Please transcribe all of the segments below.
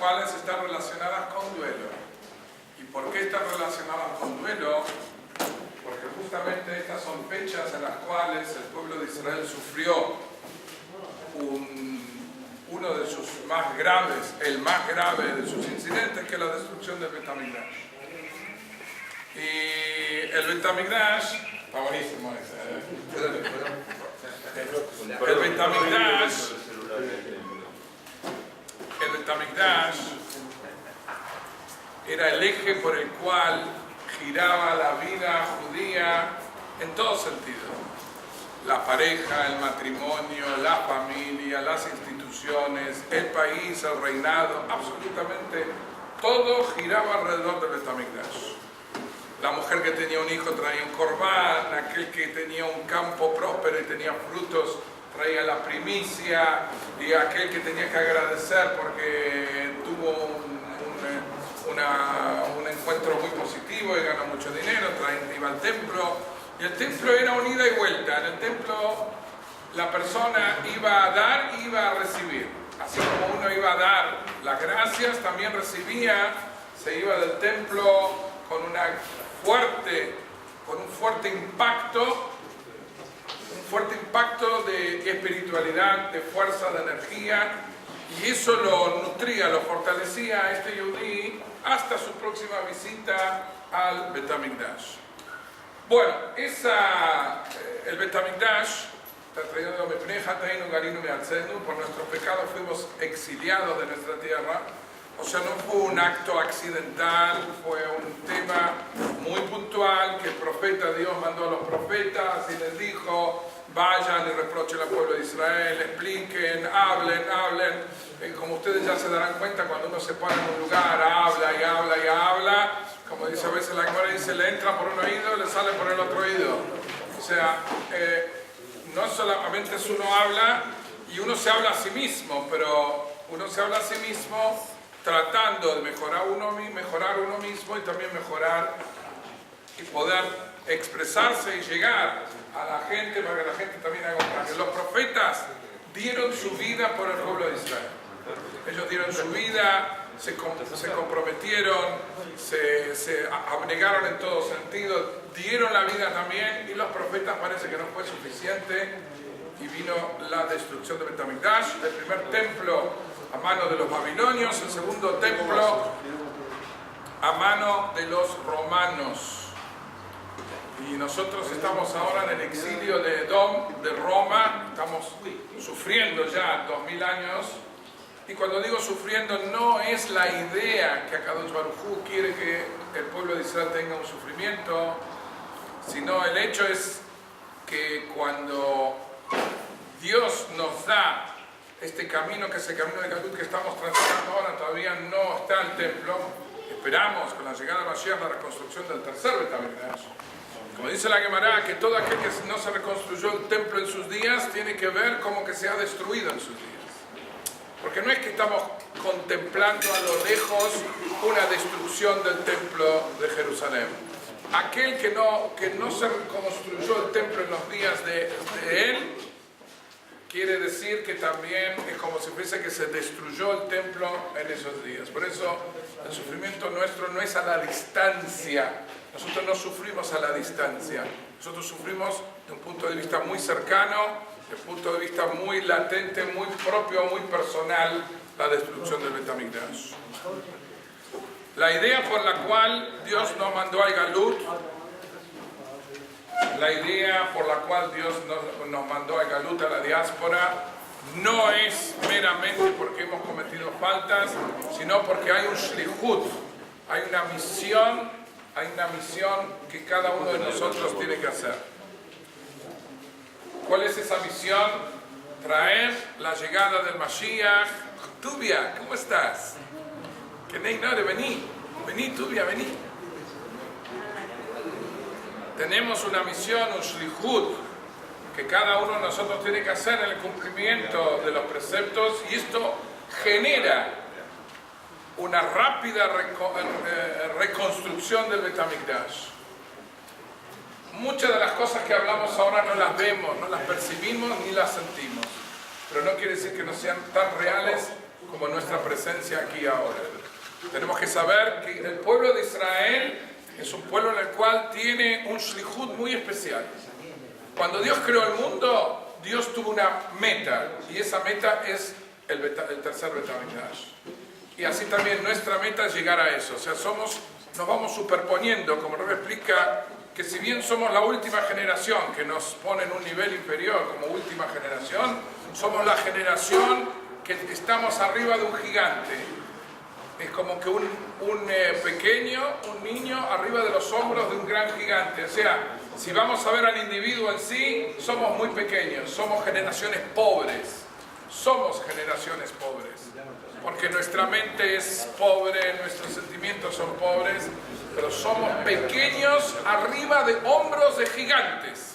cuales están relacionadas con duelo. ¿Y por qué están relacionadas con duelo? Porque justamente estas son fechas en las cuales el pueblo de Israel sufrió uno de sus más graves, el más grave de sus incidentes, que es la destrucción del Bet HaMikdash. Y el Bet HaMikdash, está buenísimo ese, el Bet HaMikdash era el eje por el cual giraba la vida judía en todo sentido. La pareja, el matrimonio, la familia, las instituciones, el país, el reinado, absolutamente todo giraba alrededor del Bet HaMikdash. La mujer que tenía un hijo traía un corbán, aquel que tenía un campo próspero y tenía frutos traía la primicia, y aquel que tenía que agradecer porque tuvo un encuentro muy positivo y ganó mucho dinero, iba al templo. Y el templo era un ida y vuelta. En el templo la persona iba a dar y iba a recibir. Así como uno iba a dar las gracias, también recibía, se iba del templo con un fuerte impacto de espiritualidad, de fuerza, de energía, y eso lo nutría, lo fortalecía a este yudí hasta su próxima visita al Bet HaMikdash. Bueno, el Bet HaMikdash, por nuestros pecados fuimos exiliados de nuestra tierra. O sea, no fue un acto accidental, fue un tema muy puntual que el profeta Dios mandó a los profetas y les dijo: vayan y reprochen al pueblo de Israel, expliquen, hablen. Como ustedes ya se darán cuenta, cuando uno se pone en un lugar, habla, como dice a veces la Gemara, dice, le entra por un oído y le sale por el otro oído. O sea, no solamente uno habla y uno se habla a sí mismo, pero uno se habla a sí mismo tratando de mejorar uno mismo y también mejorar y poder expresarse y llegar a la gente para que la gente también haga un cambio. Los profetas dieron su vida por el pueblo de Israel. Ellos dieron su vida, se comprometieron, se abnegaron en todo sentido, dieron la vida también, y los profetas parece que no fue suficiente y vino la destrucción de Bet HaMikdash, el primer templo a mano de los babilonios, el segundo templo a mano de los romanos. Y nosotros estamos ahora en el exilio de Edom, de Roma, estamos sufriendo ya 2000 años. Y cuando digo sufriendo, no es la idea que Akadosh Baruj Hu quiere que el pueblo de Israel tenga un sufrimiento, sino el hecho es que cuando Dios nos da este camino, que es el camino de Galut que estamos transitando ahora, todavía no está el templo. Esperamos con la llegada de Mashiach la reconstrucción del tercer Bet HaMikdash. Como dice la Gemara, que todo aquel que no se reconstruyó el templo en sus días tiene que ver como que se ha destruido en sus días. Porque no es que estamos contemplando a lo lejos una destrucción del templo de Jerusalén. Aquel que no se reconstruyó el templo en los días de él, quiere decir que también es como si fuese que se destruyó el templo en esos días. Por eso el sufrimiento nuestro no es a la distancia. Nosotros no sufrimos a la distancia. Nosotros sufrimos de un punto de vista muy cercano, de un punto de vista muy latente, muy propio, muy personal, la destrucción del Bet HaMikdash. La idea por la cual Dios nos mandó al Galut, nos mandó al Galut, a la diáspora, no es meramente porque hemos cometido faltas, sino porque hay un shlichut, hay una misión que cada uno de nosotros tiene que hacer. ¿Cuál es esa misión? Traer la llegada del Mashiach. Tubia, ¿cómo estás? Que Neinore, vení Tubia, vení. Tenemos una misión, un shlichut, que cada uno de nosotros tiene que hacer en el cumplimiento de los preceptos, y esto genera una rápida reconstrucción del Bet HaMikdash. Muchas de las cosas que hablamos ahora no las vemos, no las percibimos ni las sentimos, pero no quiere decir que no sean tan reales como nuestra presencia aquí ahora. Tenemos que saber que el pueblo de Israel es un pueblo en el cual tiene un shlichut muy especial. Cuando Dios creó el mundo, Dios tuvo una meta, y esa meta es el tercer Beit HaMikdash. Y así también nuestra meta es llegar a eso. O sea, nos vamos superponiendo, como Rebbe explica, que si bien somos la última generación, que nos pone en un nivel inferior como última generación, somos la generación que estamos arriba de un gigante. Es como que un niño arriba de los hombros de un gran gigante. O sea, si vamos a ver al individuo en sí, somos muy pequeños, somos generaciones pobres. Somos generaciones pobres, porque nuestra mente es pobre, nuestros sentimientos son pobres, pero somos pequeños arriba de hombros de gigantes.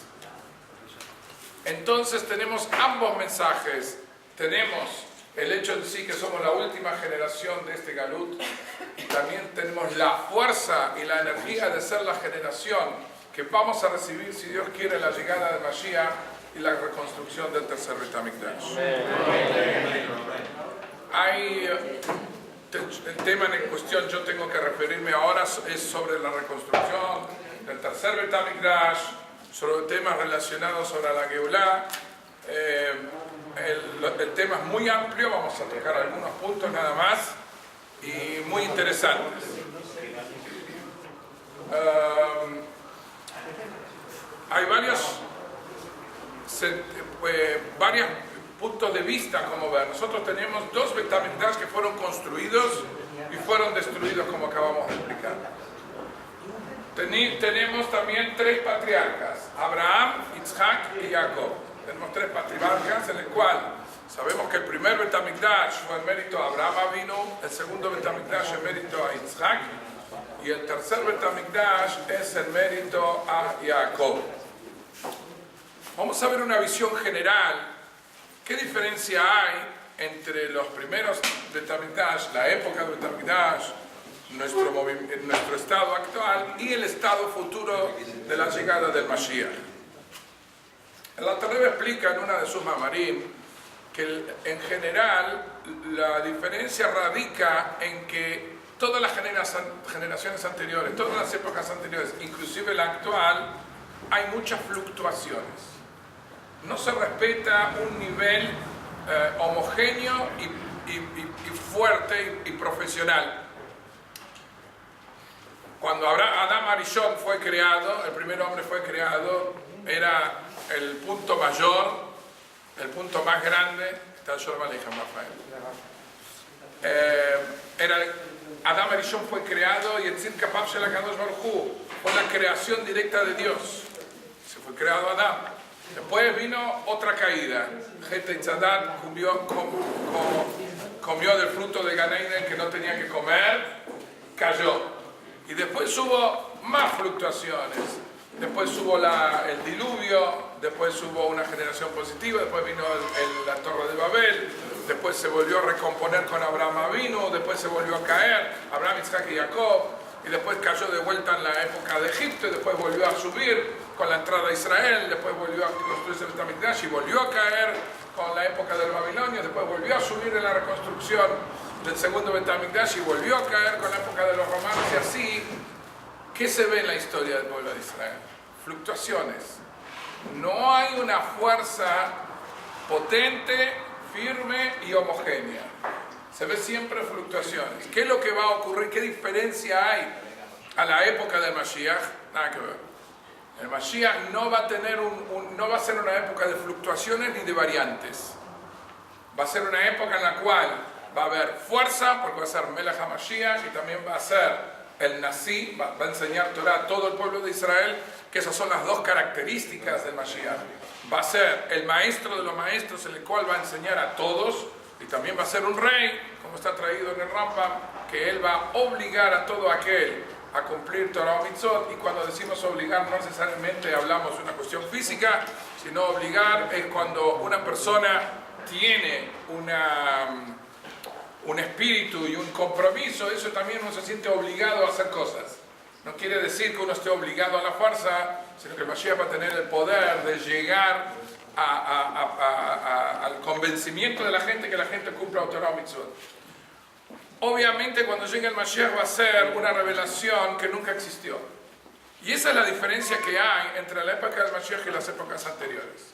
Entonces tenemos ambos mensajes. Tenemos el hecho en sí que somos la última generación de este Galut, y también tenemos la fuerza y la energía de ser la generación que vamos a recibir, si Dios quiere, la llegada de Mashiach y la reconstrucción del tercer Beit HaMikdash. El tema en cuestión yo tengo que referirme ahora es sobre la reconstrucción del tercer Beit HaMikdash, sobre temas relacionados sobre la Geulá. El tema es muy amplio, vamos a tocar algunos puntos nada más y muy interesantes. Hay varios puntos de vista como ver. Nosotros tenemos dos Beit HaMikdash que fueron construidos y fueron destruidos, como acabamos de explicar. Tenemos también tres patriarcas, Abraham, Isaac y Jacob. Tenemos tres patriarcas en el cual sabemos que el primer Beit HaMikdash fue en mérito a Abraham Avinu, el segundo Beit HaMikdash en mérito a Isaac, y el tercer Beit HaMikdash es en mérito a Jacob. Vamos a ver una visión general. ¿Qué diferencia hay entre los primeros Beit HaMikdash, la época del Beit HaMikdash, nuestro estado actual y el estado futuro de la llegada del Mashiach? El Alter Rebbe explica en una de sus mamarim que en general la diferencia radica en que todas las generaciones anteriores, todas las épocas anteriores, inclusive la actual, hay muchas fluctuaciones. No se respeta un nivel homogéneo y fuerte y profesional. Cuando Adam Arishon fue creado, el primer hombre fue creado, era el punto mayor, el punto más grande. Adam Arishon fue creado y el Tzid Kapav Shel HaKadosh Baruch Hu fue la creación directa de Dios. Se fue creado Adam. Después vino otra caída. Het Eitzadat comió del fruto de Gan Eden que no tenía que comer, cayó. Y después hubo más fluctuaciones. Después hubo el diluvio, después hubo una generación positiva, después vino la Torre de Babel, después se volvió a recomponer con Abraham Avinu, después se volvió a caer, Abraham, Isaac y Jacob, y después cayó de vuelta en la época de Egipto, y después volvió a subir con la entrada a Israel, después volvió a construirse el Beit HaMikdash y volvió a caer con la época del Babilonio, después volvió a subir en la reconstrucción del segundo Beit HaMikdash y volvió a caer con la época de los romanos, y así. ¿Qué se ve en la historia del pueblo de Israel? Fluctuaciones. No hay una fuerza potente, firme y homogénea. Se ve siempre fluctuaciones. ¿Qué es lo que va a ocurrir? ¿Qué diferencia hay a la época del Mashiach? Nada que ver. El Mashiach no va a tener no va a ser una época de fluctuaciones ni de variantes. Va a ser una época en la cual va a haber fuerza, porque va a ser Melech HaMashiach, y también va a ser el Nasi, va a enseñar Torah a todo el pueblo de Israel, que esas son las dos características del Mashiach. Va a ser el maestro de los maestros, en el cual va a enseñar a todos, y también va a ser un rey, como está traído en el Rambam, que él va a obligar a todo aquel a cumplir Torah o Mitzvot. Y cuando decimos obligar, no necesariamente hablamos de una cuestión física, sino obligar es cuando una persona tiene un espíritu y un compromiso, eso también uno se siente obligado a hacer cosas. No quiere decir que uno esté obligado a la fuerza, sino que el Mashiach va a tener el poder de llegar al convencimiento de la gente que la gente cumpla Torah o Mitzvot. Obviamente cuando llegue el Mashiach va a ser una revelación que nunca existió. Y esa es la diferencia que hay entre la época del Mashiach y las épocas anteriores.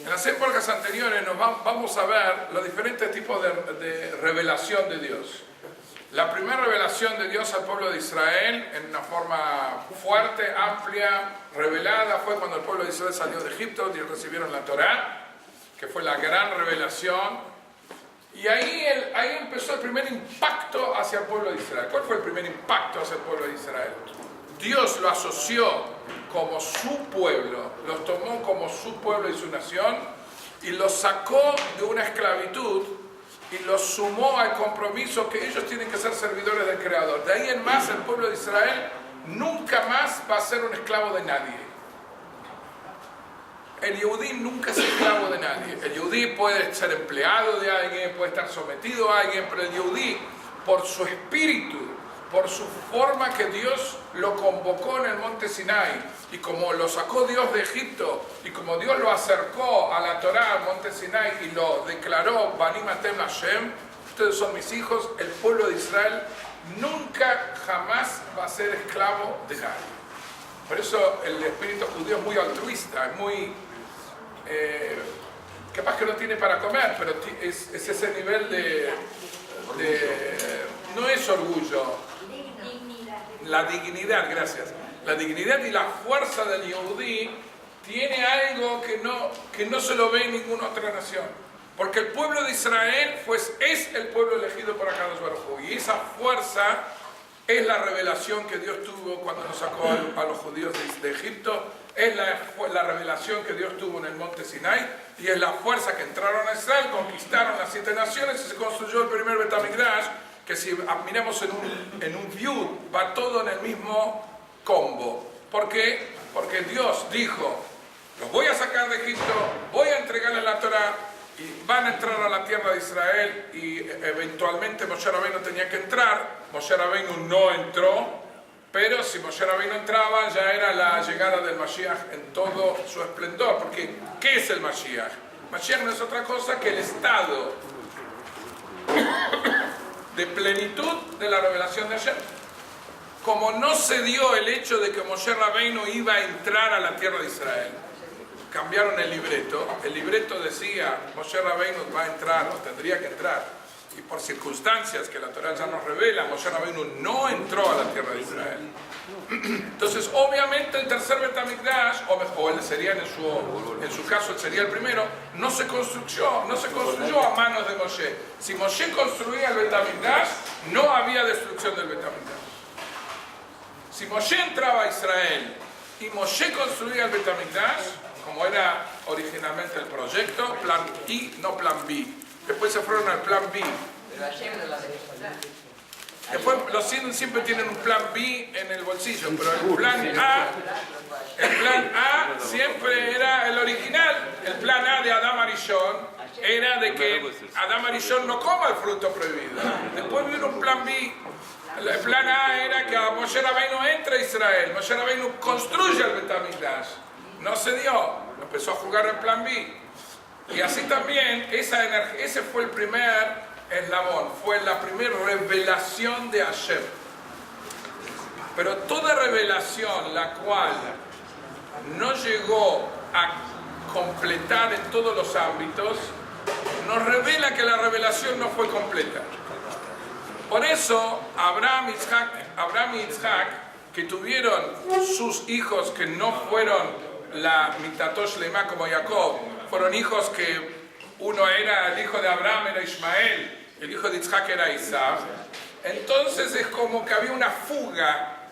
En las épocas anteriores vamos a ver los diferentes tipos de revelación de Dios. La primera revelación de Dios al pueblo de Israel en una forma fuerte, amplia, revelada, fue cuando el pueblo de Israel salió de Egipto y recibieron la Torá, que fue la gran revelación. Y ahí empezó el primer impacto hacia el pueblo de Israel. ¿Cuál fue el primer impacto hacia el pueblo de Israel? Dios lo asoció como su pueblo, los tomó como su pueblo y su nación y los sacó de una esclavitud y los sumó al compromiso que ellos tienen que ser servidores del Creador. De ahí en más el pueblo de Israel nunca más va a ser un esclavo de nadie. El Yehudí nunca es esclavo de nadie. El Yehudí puede ser empleado de alguien, puede estar sometido a alguien, pero el Yehudí, por su espíritu, por su forma que Dios lo convocó en el monte Sinai, y como lo sacó Dios de Egipto, y como Dios lo acercó a la Torá, al monte Sinai, y lo declaró, Banim Atem Hashem, ustedes son mis hijos, el pueblo de Israel nunca, jamás va a ser esclavo de nadie. Por eso el espíritu judío es muy altruista, es muy... capaz que no tiene para comer, pero es ese nivel de no es orgullo, la dignidad, gracias. La dignidad y la fuerza del Yehudí tiene algo que no se lo ve en ninguna otra nación. Porque el pueblo de Israel es el pueblo elegido por Akadosh Baruj Hu. Y esa fuerza es la revelación que Dios tuvo cuando nos sacó a los judíos de Egipto. Es la revelación que Dios tuvo en el monte Sinai. Y es la fuerza que entraron a Israel, conquistaron las 7 naciones y se construyó el primer Bet HaMikdash, que si miramos en un view, va todo en el mismo combo. ¿Por qué? Porque Dios dijo, los voy a sacar de Egipto, voy a entregarles la Torá, y van a entrar a la tierra de Israel, y eventualmente Moshe Rabbeinu tenía que entrar. Moshe Rabbeinu no entró, pero si Moshe Rabbeinu entraba, ya era la llegada del Mashiach en todo su esplendor. Porque, ¿qué es el Mashiach? Mashiach no es otra cosa que el estado de plenitud de la revelación de Hashem. Como no se dio el hecho de que Moshe Rabbeinu iba a entrar a la tierra de Israel, cambiaron el libreto decía Moshe Rabbeinu va a entrar o tendría que entrar, y por circunstancias que la Torá ya nos revela, Moshe Rabbeinu no entró a la tierra de Israel. Entonces obviamente el tercer Bet HaMikdash, o él sería en su caso él sería el primero, no se construyó a manos de Moshe. Si Moshe construía el Bet HaMikdash, no había destrucción del Bet HaMikdash. Si Moshe entraba a Israel y Moshe construía el Bet HaMikdash, como era originalmente el proyecto, plan I, no plan B. Después se fueron al plan B. Después los siempre tienen un plan B en el bolsillo, pero el plan A siempre era el original. El plan A de Adam Arishon era de que Adam Arishon no coma el fruto prohibido. Después vino un plan B. El plan A era que Moshe Rabbeinu entre a Israel. Moshe Rabbeinu construye el Bet HaMikdash. No se dio, empezó a jugar el plan B. Y así también, ese fue el primer eslabón, fue la primera revelación de Hashem. Pero toda revelación la cual no llegó a completar en todos los ámbitos, nos revela que la revelación no fue completa. Por eso, Abraham y Isaac, que tuvieron sus hijos que no fueron la Mitatosh Lema como Jacob, fueron hijos que uno era el hijo de Abraham, era Ismael, el hijo de Isaac era Isaac. Entonces es como que había una fuga.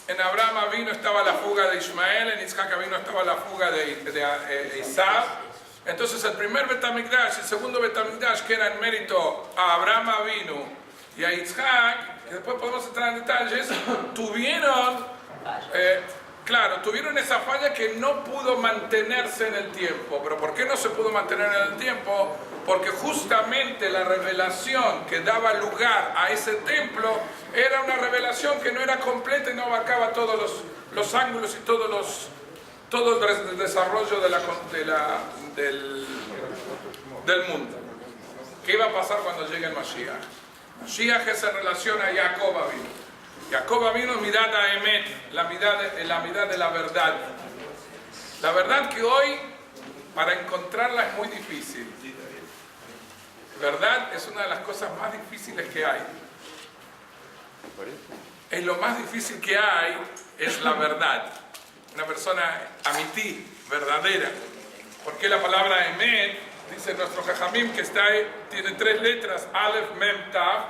En Abraham vino estaba la fuga de Ismael, en Isaac vino estaba la fuga de Isaac. Entonces el primer Bet HaMikdash, el segundo Bet HaMikdash, que era en mérito a Abraham vino y a Isaac, que después podemos entrar en detalles, tuvieron esa falla que no pudo mantenerse en el tiempo. ¿Pero por qué no se pudo mantener en el tiempo? Porque justamente la revelación que daba lugar a ese templo era una revelación que no era completa y no abarcaba todos los ángulos y todos todo el desarrollo del mundo. ¿Qué va a pasar cuando llegue el Mashiach? Mashiach es en relación a Jacob Avinu. Jacob Avinu, mirad a Emet, la mirada de la verdad. La verdad que hoy, para encontrarla es muy difícil. Verdad es una de las cosas más difíciles que hay. Es lo más difícil que hay, es la verdad. Una persona amití, verdadera. Porque la palabra Emet, dice nuestro Jajamim, que está ahí, tiene 3 letras, Aleph, Mem, Tav,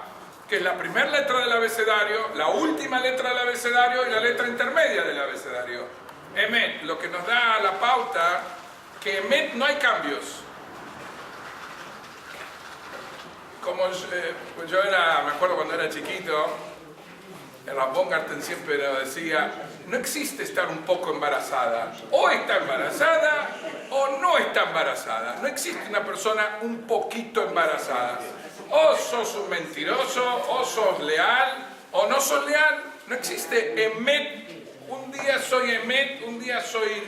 que es la primera letra del abecedario, la última letra del abecedario y la letra intermedia del abecedario. Emet, lo que nos da la pauta que Emet no hay cambios. Como yo me acuerdo cuando era chiquito, el Rabón Garten siempre decía, no existe estar un poco embarazada. O está embarazada o no está embarazada. No existe una persona un poquito embarazada. O sos un mentiroso, o sos leal, o no sos leal. No existe Emet. Un día soy Emet, un día soy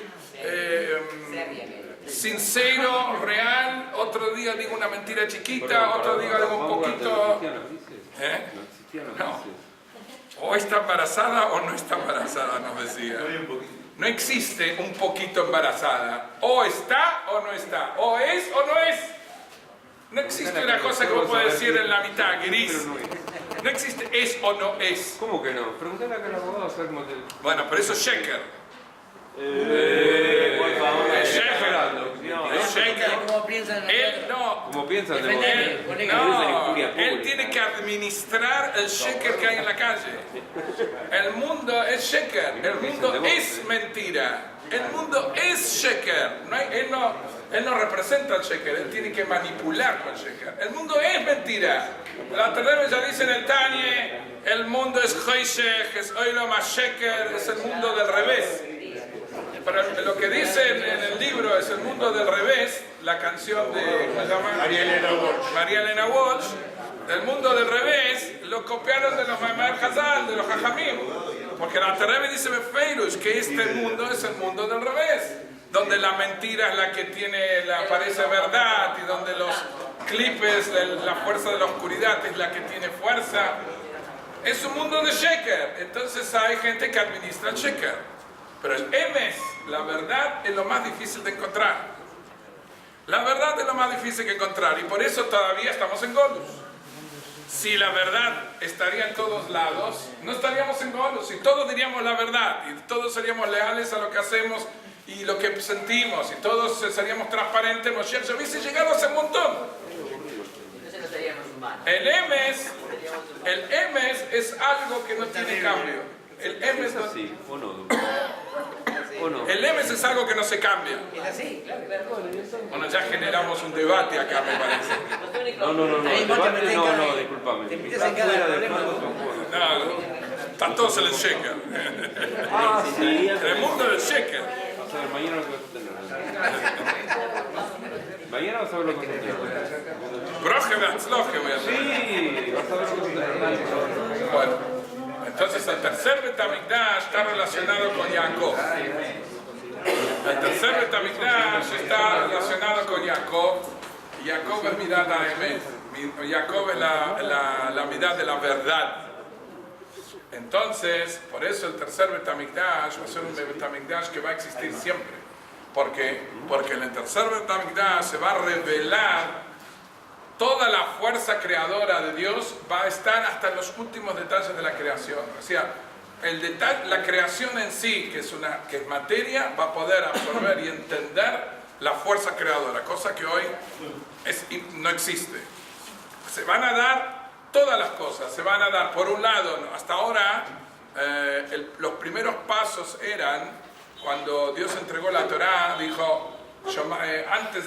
sincero, real, otro día digo una mentira chiquita, otro día digo un poquito... No. O está embarazada o no está embarazada, nos decía. No existe un poquito embarazada. O está o no está. O es o no es. No existe una cosa que vos podés decir en la mitad, gris. No existe es o no es. ¿Cómo que no? Preguntale acá al abogado a ver cómo te... Bueno, pero eso es sheker. Por favor, Es sheker. Es sheker. ¿Cómo piensan? Él no. ¿Cómo piensan de Defendeme. No, él tiene que administrar el sheker que hay en la calle. El mundo es sheker, el mundo es mentira, el mundo es sheker. Él no representa el sheker, él tiene que manipular con el sheker. El mundo es mentira. La Terebe ya dice en el Tanie, el mundo es hoishech, es oilom sheker, es el mundo del revés. Pero lo que dicen en el libro es el mundo del revés, la canción de, ¿cómo se llama? María Elena Walsh. El mundo del revés lo copiaron de los Maimar Hazal, de los Jajamim. Porque la Terebe dice Befeirush que este mundo es el mundo del revés, donde la mentira es la que parece verdad y donde los clipes, la fuerza de la oscuridad es la que tiene fuerza. Es un mundo de sheker. Entonces hay gente que administra el sheker. Pero el emes, la verdad, es lo más difícil de encontrar. La verdad es lo más difícil de encontrar y por eso todavía estamos en Golus. Si la verdad estaría en todos lados, no estaríamos en Golus. Si todos diríamos la verdad y todos seríamos leales a lo que hacemos y lo que sentimos y todos seríamos transparentes, Moshiach ya hubiese llegado hace un montón. Entonces no seríamos humanos. El emes es algo que no tiene cambio. El emes no... así, ¿o no? ¿O no? El emes es algo que no se cambia. Es así, claro. Bueno, ya generamos un debate acá, me parece. No, Ahí vos te debate, metés no, en disculpame. te metés Está en cada fuera del problema. juego, son juegos. No, están todos en el sheker. Ah, sí. En el mundo del sheker. Vas a ver mañana lo que vas a tener. Mañana vas a ver lo que vas a tener. Broje Batzloje voy a hacer. Sí, vas a ver lo que vas a tener. Bueno, entonces el tercer Betamigdash está relacionado con Jacob. El tercer Betamigdash está relacionado con Jacob. Y Jacob es mirad a Emet. Jacob es la mirada de la verdad. Entonces, por eso el tercer Betamigdash va a ser un Betamigdash que va a existir siempre. ¿Por qué? Porque en el tercer Betamigdash se va a revelar toda la fuerza creadora de Dios, va a estar hasta los últimos detalles de la creación. O sea, la creación en sí, que es materia, va a poder absorber y entender la fuerza creadora, cosa que hoy no existe. Se van a dar todas las cosas, se van a dar, por un lado, hasta ahora, los primeros pasos eran, cuando Dios entregó la Torá, dijo, antes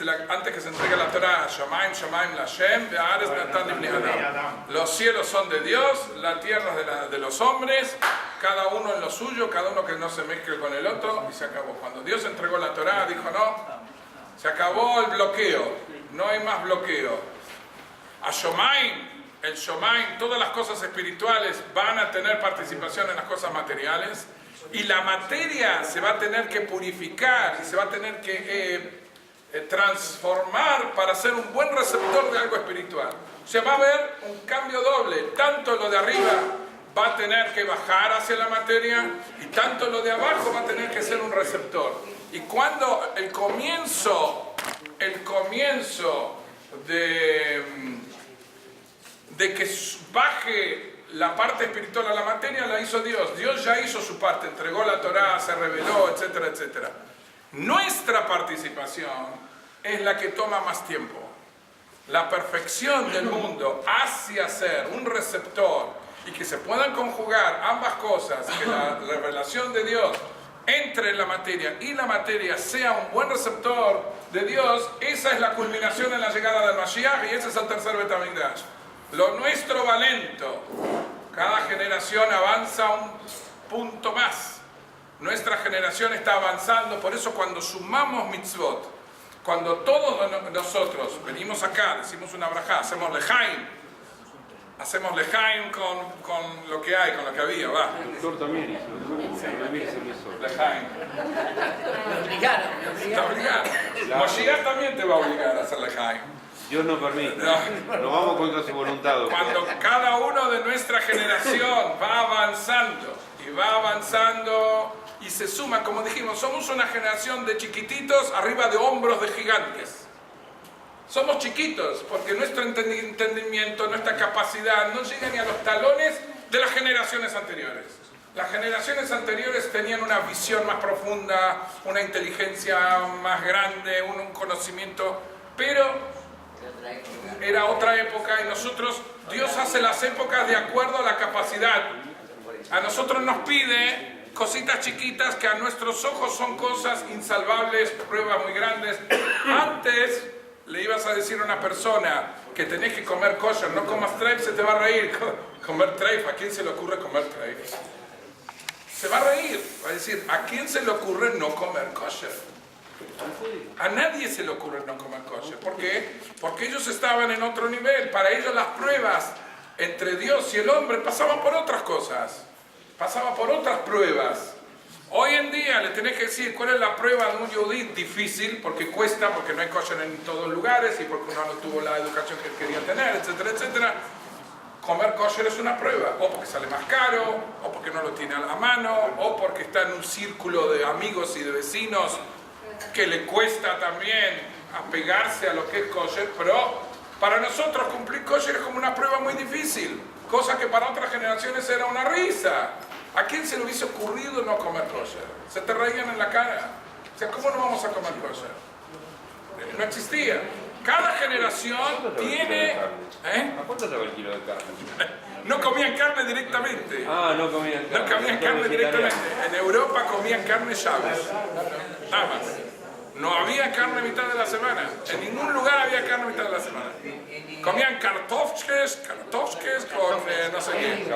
que se entregue la Torá, Shomaim, Shomaim, Lashem, Be'aretz Natan Libnei Adam. Los cielos son de Dios, la tierra es de los hombres, cada uno en lo suyo, cada uno que no se mezcle con el otro, y se acabó. Cuando Dios entregó la Torá, dijo no, se acabó el bloqueo, no hay más bloqueo. A Shomaim, el Shomaim, todas las cosas espirituales van a tener participación en las cosas materiales, Y la materia se va a tener que purificar y se va a tener que transformar para ser un buen receptor de algo espiritual. O sea, va a haber un cambio doble. Tanto lo de arriba va a tener que bajar hacia la materia y tanto lo de abajo va a tener que ser un receptor. Y cuando el comienzo de que baje la parte espiritual a la materia la hizo Dios. Dios ya hizo su parte, entregó la Torá, se reveló, etcétera, etcétera. Nuestra participación es la que toma más tiempo. La perfección del mundo hacia ser un receptor y que se puedan conjugar ambas cosas, que la revelación de Dios entre en la materia y la materia sea un buen receptor de Dios, esa es la culminación en la llegada del Mashiach y ese es el tercer Bet HaMikdash. Lo nuestro va lento. Cada generación avanza un punto más. Nuestra generación está avanzando, por eso cuando sumamos mitzvot, cuando todos nosotros venimos acá, decimos una brajá, hacemos lejaim con lo que hay, con lo que había, va. El doctor también hizo. Lejaim. Me obligaron. Está obligado. Moshiach también te va a obligar a hacer lejaim. Dios no permite. No. No vamos contra su voluntad, doctor. Cuando cada uno de nuestra generación va avanzando y se suma, como dijimos, somos una generación de chiquititos arriba de hombros de gigantes. Somos chiquitos porque nuestro entendimiento, nuestra capacidad no llega ni a los talones de las generaciones anteriores. Las generaciones anteriores tenían una visión más profunda, una inteligencia más grande, un conocimiento, pero era otra época y nosotros, Dios hace las épocas de acuerdo a la capacidad. A nosotros nos pide cositas chiquitas que a nuestros ojos son cosas insalvables, pruebas muy grandes. Antes le ibas a decir a una persona que tenés que comer kosher, no comas treif, se te va a reír. Comer treif, ¿a quién se le ocurre comer treif? Se va a reír, va a decir, ¿a quién se le ocurre no comer kosher? A nadie se le ocurre no comer kosher. ¿Por qué? Porque ellos estaban en otro nivel. Para ellos las pruebas entre Dios y el hombre pasaban por otras cosas. Pasaban por otras pruebas. Hoy en día le tenés que decir cuál es la prueba de un yudí difícil, porque cuesta, porque no hay kosher en todos lugares y porque uno no tuvo la educación que quería tener, etcétera, etcétera. Comer kosher es una prueba, o porque sale más caro, o porque no lo tiene a la mano, o porque está en un círculo de amigos y de vecinos que le cuesta también apegarse a lo que es kosher, pero para nosotros cumplir kosher es como una prueba muy difícil, cosa que para otras generaciones era una risa. ¿A quién se le hubiese ocurrido no comer kosher? Se te reían en la cara. O sea, ¿cómo no vamos a comer kosher? No existía. Cada generación tiene... ¿A cuánto estaba el kilo de carne? No comían carne directamente. Ah, no comían carne. No comían carne directamente. En Europa comían carne Shabbos. Nada más. No había carne mitad de la semana. En ningún lugar había carne mitad de la semana. Comían kartofkes con no sé qué.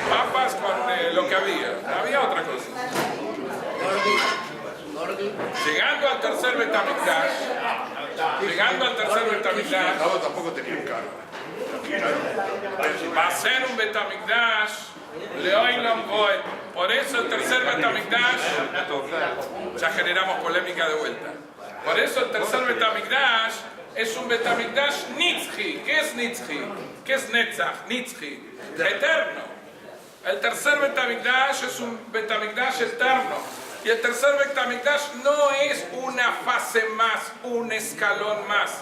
Papas con lo que había. No había otra cosa. Llegando al tercer Bet HaMikdash, tampoco tenían carne. va a ser un Bet HaMikdash Leolam Voed. Por eso el tercer Bet HaMikdash, ya generamos polémica de vuelta. Por eso el tercer Bet HaMikdash es un Bet HaMikdash Nitzchi. ¿Qué es Nitzchi? ¿Qué es Netzach? Nitzchi. Eterno. El tercer Bet HaMikdash es un Bet HaMikdash eterno. Y el tercer Bet HaMikdash no es una fase más, un escalón más.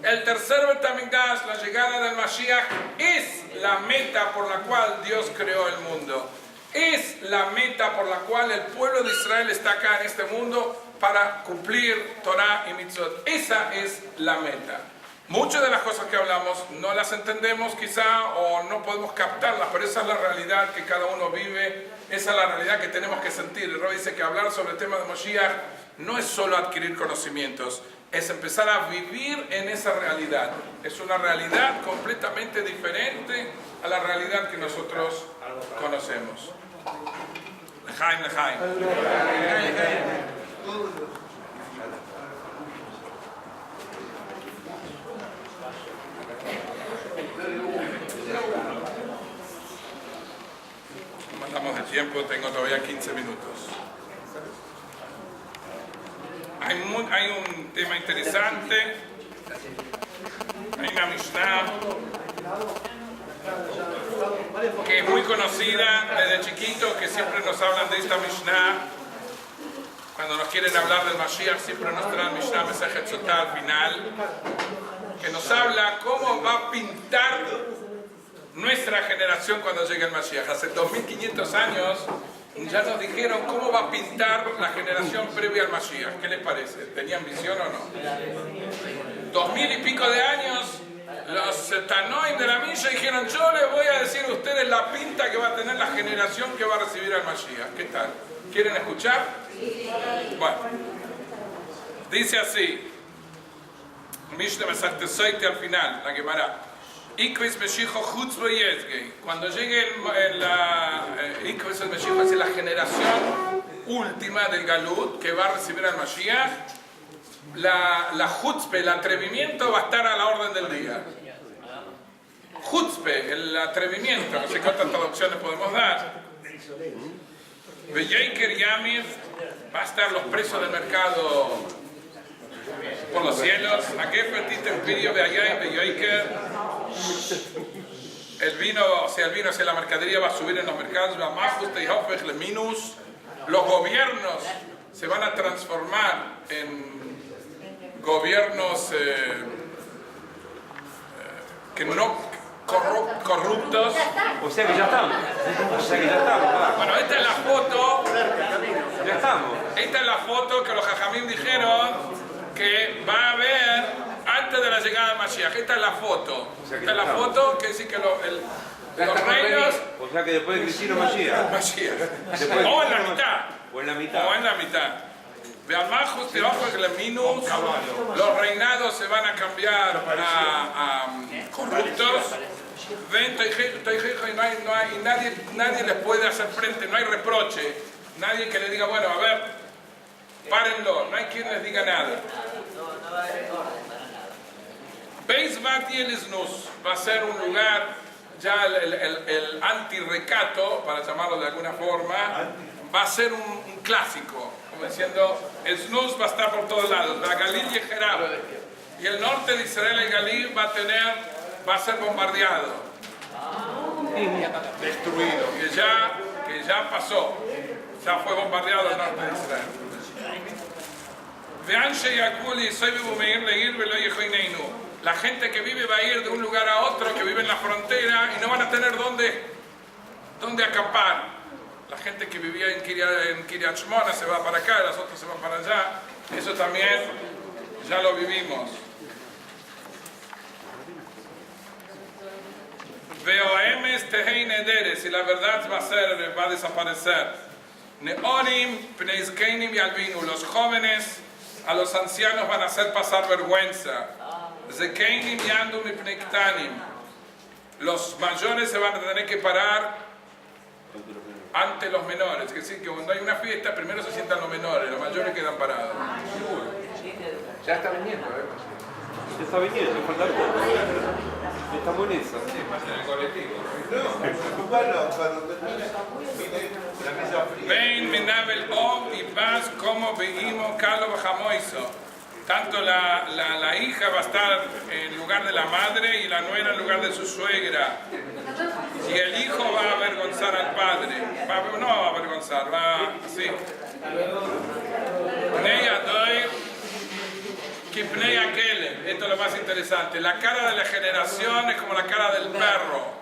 El tercer Bet HaMikdash, la llegada del Mashiach, es la meta por la cual Dios creó el mundo. Es la meta por la cual el pueblo de Israel está acá en este mundo para cumplir Torah y Mitzvot. Esa es la meta. Muchas de las cosas que hablamos no las entendemos quizá o no podemos captarlas, pero esa es la realidad que cada uno vive, esa es la realidad que tenemos que sentir. El Rabbi dice que hablar sobre el tema de Moshiach no es solo adquirir conocimientos, es empezar a vivir en esa realidad. Es una realidad completamente diferente a la realidad que nosotros conocemos. Lejaim, lejaim. Estamos de tiempo, tengo todavía 15 minutos. Hay un tema interesante. Hay una Mishnah que es muy conocida desde chiquito, que siempre nos hablan de esta Mishnah. Cuando nos quieren hablar del Mashiach, siempre nos traen Mishnah Mesejet Sotah al final, que nos habla cómo va a pintar nuestra generación cuando llegue el Mashiach. Hace 2500 años ya nos dijeron cómo va a pintar la generación previa al Mashiach. ¿Qué les parece? ¿Tenían visión o no? 2000 y pico de años, los Tanoim de la Milla dijeron: yo les voy a decir a ustedes la pinta que va a tener la generación que va a recibir al Mashiach. ¿Qué tal? ¿Quieren escuchar? Bueno, dice así, Mishnah Masechet Sotah al final, la Gemara. Ikves Meshicho Chutz V'Yezgei. Cuando llegue Ikves el Meshicho, es la generación última del Galut que va a recibir al Mashiach, la Chutzpe, el atrevimiento, va a estar a la orden del día. Chutzpe, el atrevimiento, no sé cuántas traducciones podemos dar. V'Yeiker Yamir, va a estar los precios del mercado por los cielos. Akefer Titem Pirio Be'ayayim V'Yeiker. El vino, o sea, la mercadería va a subir en los mercados. Los gobiernos se van a transformar en gobiernos que no corruptos. O sea que ya estamos. Bueno, esta es la foto. Ya estamos. Esta es la foto que los Jajamim dijeron que va a haber antes de la llegada del Mashiach. Esta es la foto. Esta es la foto que dice que los reinos. O sea que después de Cristina Mashiach. O en la mitad. O en la mitad. O en la mitad. Los reinados se van a cambiar a corruptos. Y nadie les puede hacer frente, no hay reproche. Nadie que le diga: bueno, a ver, párenlo. No hay quien les diga nada. Beis Bati el Snus va a ser un lugar, ya el anti-recato, para llamarlo de alguna forma, va a ser un clásico, como diciendo, el Snus va a estar por todos lados. La Galil y Jerab, y el norte de Israel, el Galil, va a ser bombardeado, Destruido. que ya pasó, ya fue bombardeado el norte de Israel. La gente que vive va a ir de un lugar a otro, que vive en la frontera, y no van a tener dónde acampar. La gente que vivía en Kiryat Shmona se va para acá, las otras se van para allá. Eso también ya lo vivimos. Veoemes tehei nederes, y la verdad va a desaparecer. Neorim pneizkeinim yalvinu, los jóvenes a los ancianos van a hacer pasar vergüenza. Zekeinim yandum ipnektanim, los mayores se van a tener que parar ante los menores. Es decir, que cuando hay una fiesta, primero se sientan los menores, los mayores quedan parados. Ya está viniendo, Ya está viniendo, falta poco. Estamos en eso. Ven menabel ov y paz como veimo calo bajamoiso. Tanto la hija va a estar en lugar de la madre y la nuera en lugar de su suegra. Y el hijo va a avergonzar al padre. No va a avergonzar, va así. Esto es lo más interesante. La cara de la generación es como la cara del perro.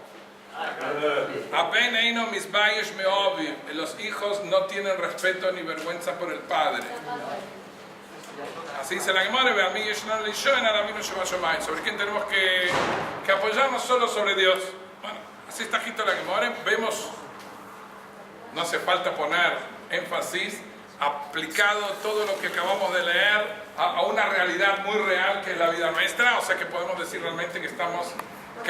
Los hijos no tienen respeto ni vergüenza por el padre. Así dice la Gemara: ¿sobre quién tenemos que apoyarnos? Solo sobre Dios. Bueno, así está escrito la Gemara. Vemos, no hace falta poner énfasis, aplicado todo lo que acabamos de leer a una realidad muy real que es la vida nuestra. O sea que podemos decir realmente que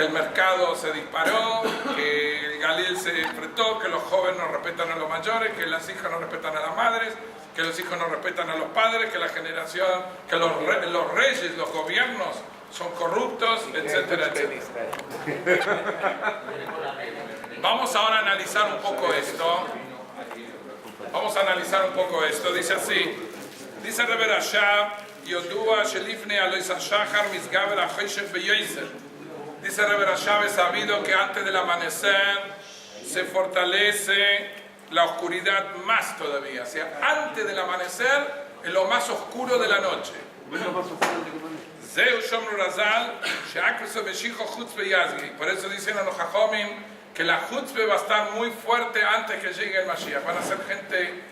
el mercado se disparó, que el Galil se enfrentó, que los jóvenes no respetan a los mayores, que las hijas no respetan a las madres, que los hijos no respetan a los padres, que la generación, que los reyes, los gobiernos son corruptos, etcétera, etcétera. Vamos ahora a analizar un poco esto. Vamos a analizar un poco esto. Dice así. Dice Rebbe Rashab, Yodua Shelifne Alois HaShachar Misgaber HaCheshech BeYoser. Dice Rebbe Rashab, es sabido que antes del amanecer se fortalece la oscuridad más todavía. O sea, antes del amanecer es lo más oscuro de la noche. Zeu Shomru Razal, She'akreso Beshicho Chutzpe Yazgi. Por eso dicen a los Jajomim que la Chutzpe va a estar muy fuerte antes que llegue el Mashiach. Van a ser gente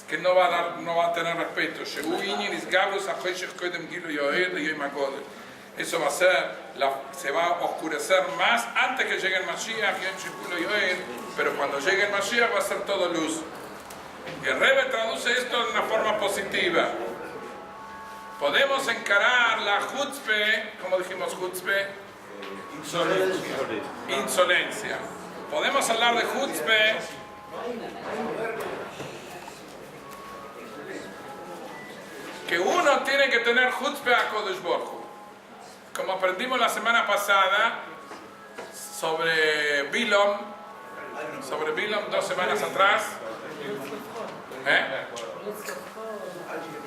que no va a tener respeto. Eso va a ser, se va a oscurecer más antes que llegue el Mashiach, pero cuando llegue el Mashiach va a ser todo luz. Y el Rebbe traduce esto de una forma positiva. Podemos encarar la chutzpe, como dijimos chutzpe, insolencia. Podemos hablar de chutzpe que uno tiene que tener chutzpe a Kodesh Baruj Hu. Como aprendimos la semana pasada sobre Bilom, 2 semanas atrás,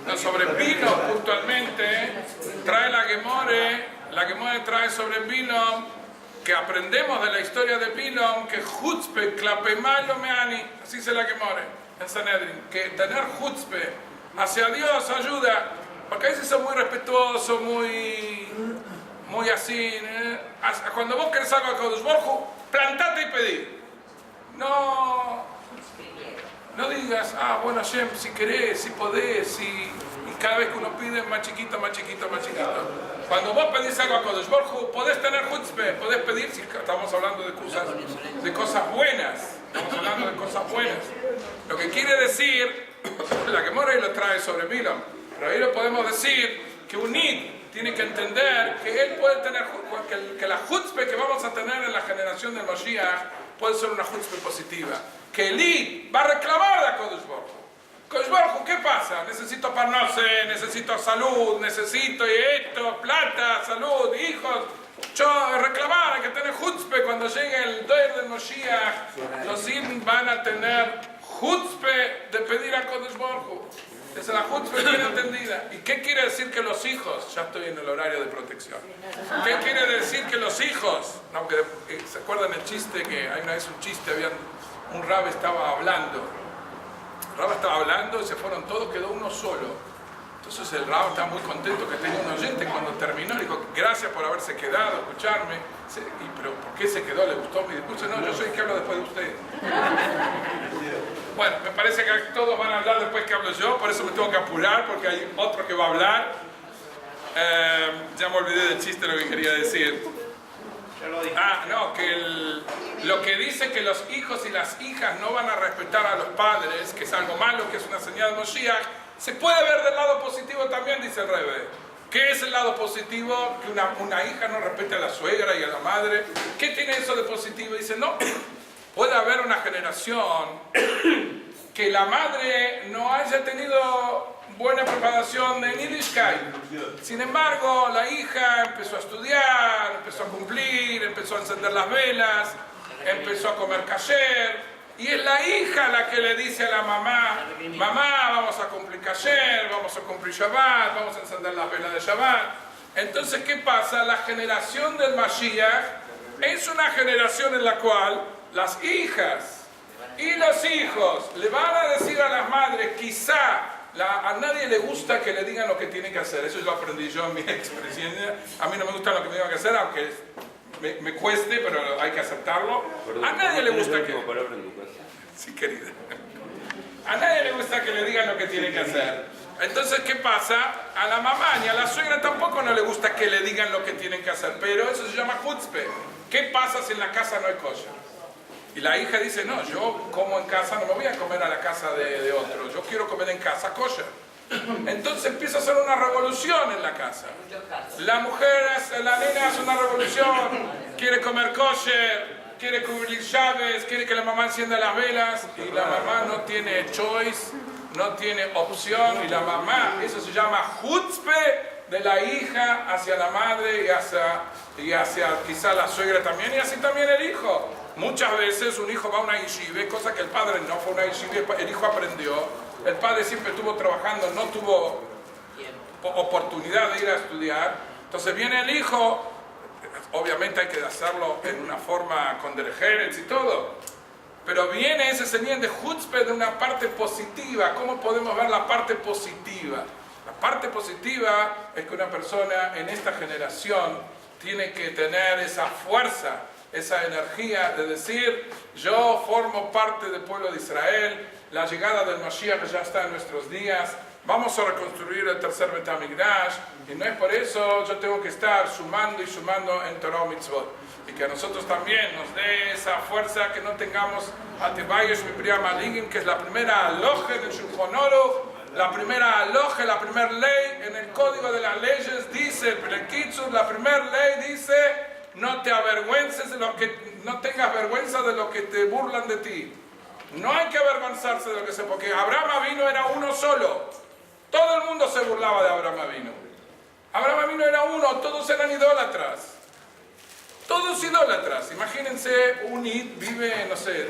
no, sobre Bilom puntualmente, trae la Gemore trae sobre Bilom, que aprendemos de la historia de Bilom, que chutzpe klape malo meani, así se la Gemore en Sanedrin, que tener chutzpe hacia Dios ayuda, porque a veces son muy respetuosos, muy así, cuando vos querés algo a Kodesh Baruj Hu, plantate y pedí. No digas, bueno Hashem, si querés, si podés, y cada vez que uno pide más chiquito, más chiquito, más chiquito. Cuando vos pedís algo a Kodesh Baruj Hu, podés tener chutzpe, podés pedir, si estamos hablando de cosas buenas, estamos hablando de cosas buenas. Lo que quiere decir, la Gemara lo trae sobre Bilam, pero ahí lo podemos decir que un nid tiene que entender que él puede tener, que la chutzpe que vamos a tener en la generación del Mashiach puede ser una chutzpe positiva. Que el nid va a reclamar a Kodesh Baruj Hu. Kodesh Baruj Hu, ¿qué pasa? Necesito parnose, necesito salud, necesito esto, plata, salud, hijos. Yo reclamar, hay que tener chutzpe cuando llegue el doer del Mashiach. Los Id van a tener chutzpe de pedir a Kodesh Baruj Hu. Esa es la chutzpe bien entendida. ¿Y qué quiere decir que los hijos? Ya estoy en el horario de protección. ¿Qué quiere decir que los hijos? No, ¿se acuerdan el chiste? Que hay una vez un chiste, un rab estaba hablando. El rab estaba hablando y se fueron todos, quedó uno solo. Entonces el rab estaba muy contento que tenía un oyente. Cuando terminó le dijo, gracias por haberse quedado, escucharme. ¿Pero por qué se quedó? ¿Le gustó mi discurso? No, yo soy el que hablo después de usted. Bueno, me parece que todos van a hablar después que hablo yo, por eso me tengo que apurar, porque hay otro que va a hablar. Ya me olvidé del chiste, lo que quería decir. Lo que dice que los hijos y las hijas no van a respetar a los padres, que es algo malo, que es una señal de Moshiach, se puede ver del lado positivo también, dice el Rebbe. ¿Qué es el lado positivo? Que una hija no respete a la suegra y a la madre. ¿Qué tiene eso de positivo? Dice, no, puede haber una generación que la madre no haya tenido buena preparación en Yiddishkeit. Sin embargo, la hija empezó a estudiar, empezó a cumplir, empezó a encender las velas, empezó a comer kasher. Y es la hija la que le dice a la mamá, mamá, vamos a cumplir kasher, vamos a cumplir Shabbat, vamos a encender las velas de Shabbat. Entonces, ¿qué pasa? La generación del Mashiach es una generación en la cual las hijas y los hijos le van a decir a las madres, quizá a nadie le gusta que le digan lo que tiene que hacer. Eso lo aprendí yo en mi experiencia. A mí no me gusta lo que me digan que hacer, aunque me cueste, pero hay que aceptarlo. A nadie le gusta que... Sí, querida. A nadie le gusta que le digan lo que tiene que hacer. Entonces, ¿qué pasa? A la mamá ni a la suegra tampoco no le gusta que le digan lo que tienen que hacer. Pero eso se llama chutzpe. ¿Qué pasa si en la casa no hay kosher? Y la hija dice, no, yo como en casa, no me voy a comer a la casa de otro. Yo quiero comer en casa kosher. Entonces empieza a hacer una revolución en la casa. La nena hace una revolución, quiere comer kosher, quiere cubrir llaves, quiere que la mamá encienda las velas, y la mamá no tiene choice, no tiene opción, y la mamá, eso se llama chutzpe de la hija hacia la madre y hacia quizá la suegra también, y así también el hijo. Muchas veces un hijo va a una yeshiva, cosa que el padre no fue a una yeshiva, el hijo aprendió. El padre siempre estuvo trabajando, no tuvo oportunidad de ir a estudiar. Entonces viene el hijo, obviamente hay que hacerlo en una forma con derecheret y todo. Pero viene ese señor de Hutzpe de una parte positiva. ¿Cómo podemos ver la parte positiva? La parte positiva es que una persona en esta generación tiene que tener esa fuerza, esa energía de decir, yo formo parte del pueblo de Israel, la llegada del Mashiach ya está en nuestros días, vamos a reconstruir el tercer Bet HaMikdash, y no es por eso yo tengo que estar sumando y sumando en Torah Mitzvot. Y que a nosotros también nos dé esa fuerza, que no tengamos Atebayesh Mipriya Maligim, que es la primera aloje del Shulchan Aruch, la primera aloje, la primera ley en el código de las leyes dice, el Kitzur, la primera ley dice, no te avergüences de lo que, no tengas vergüenza de lo que te burlan de ti. No hay que avergonzarse de lo que se, porque Abraham Avinu era uno solo. Todo el mundo se burlaba de Abraham Avinu. Abraham Avinu era uno, todos eran idólatras. Todos idólatras. Imagínense, un Id vive, no sé,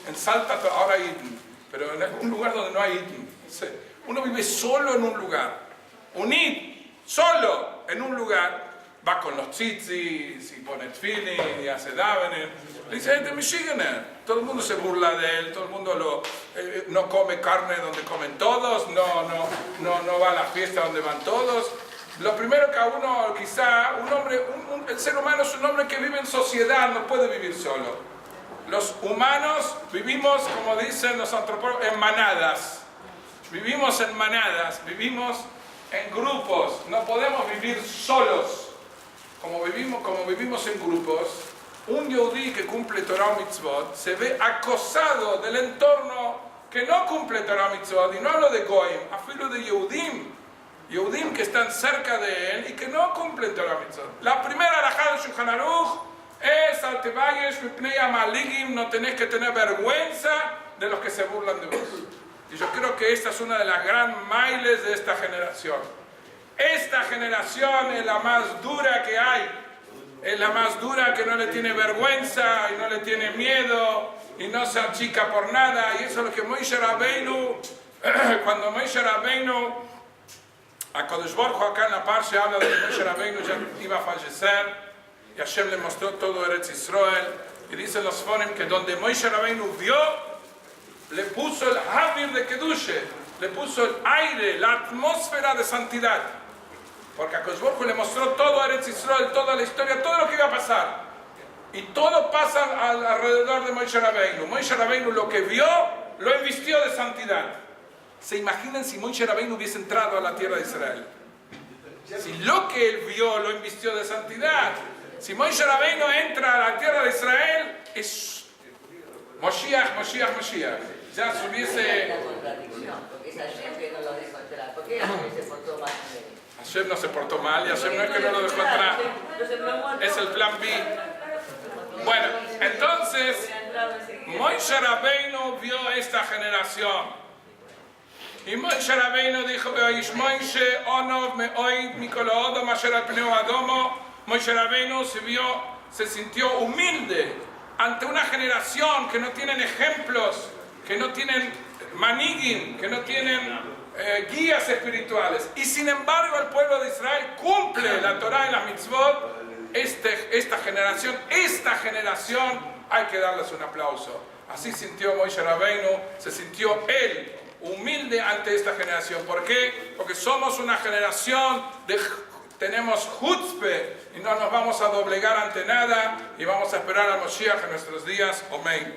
en Salta, ahora hay Id, pero en algún lugar donde no hay Id. No sé. Uno vive solo en un lugar. Un Id, solo en un lugar, va con los tzitzis y pone tefilin y hace davener. Le dice, este Michiganer. Todo el mundo se burla de él, todo el mundo no come carne donde comen todos, no va a la fiesta donde van todos. Lo primero que a uno, quizá, el ser humano es un hombre que vive en sociedad, no puede vivir solo. Los humanos vivimos, como dicen los antropólogos, en manadas. Vivimos en manadas, vivimos en grupos, no podemos vivir solos. Como vivimos en grupos, un yehudí que cumple Torah Mitzvot se ve acosado del entorno que no cumple Torah Mitzvot, y no hablo de goyim, afilo de Yehudim que están cerca de él y que no cumplen Torah Mitzvot. La primera alajá del Shulchan Aruch es al tebayesh mipnei hamaligim, no tenés que tener vergüenza de los que se burlan de vos. Y yo creo que esta es una de las gran mailes de esta generación. Esta generación es la más dura que hay. Es la más dura, que no le tiene vergüenza y no le tiene miedo y no se achica por nada. Y eso es lo que Moshe Rabbeinu, cuando Moshe Rabbeinu, a Kodesh Baruch Hu acá en la parsha habla de que Moshe Rabbeinu ya iba a fallecer y Hashem le mostró todo Eretz Israel, y dicen los Fonim que donde Moshe Rabbeinu vio, le puso el Havir de Kedushe, le puso el aire, la atmósfera de santidad, porque a Kodesh Baruch Hu le mostró todo Eretz Israel, toda la historia, todo lo que iba a pasar, y todo pasa alrededor de Moshe Rabbeinu. Moshe Rabbeinu lo que vio, lo invistió de santidad. ¿Se imaginan si Moshe Rabbeinu hubiese entrado a la tierra de Israel? Si lo que él vio lo invistió de santidad. Si Moshe Rabbeinu entra a la tierra de Israel, es Moshiach, Moshiach, Moshiach. Ya se hubiese... Hashem no se portó mal, y Hashem no es que no lo dejó entrar. Es el plan B. Bueno, entonces, Moshe Rabbeinu vio esta generación. Y Moshe Rabbeinu dijo, Moshe Onov me'oid mikolo odom asher al pneu adomo. Moshe Rabbeinu se sintió humilde ante una generación que no tienen ejemplos, que no tienen manigim, que no tienen guías espirituales. Y sin embargo el pueblo de Israel cumple la Torah y la mitzvot. Esta generación hay que darles un aplauso. Así sintió Moshe Rabbeinu, se sintió él humilde ante esta generación. ¿Por qué? Porque somos una generación tenemos chutzpe y no nos vamos a doblegar ante nada y vamos a esperar al Moshiach en nuestros días. Amén.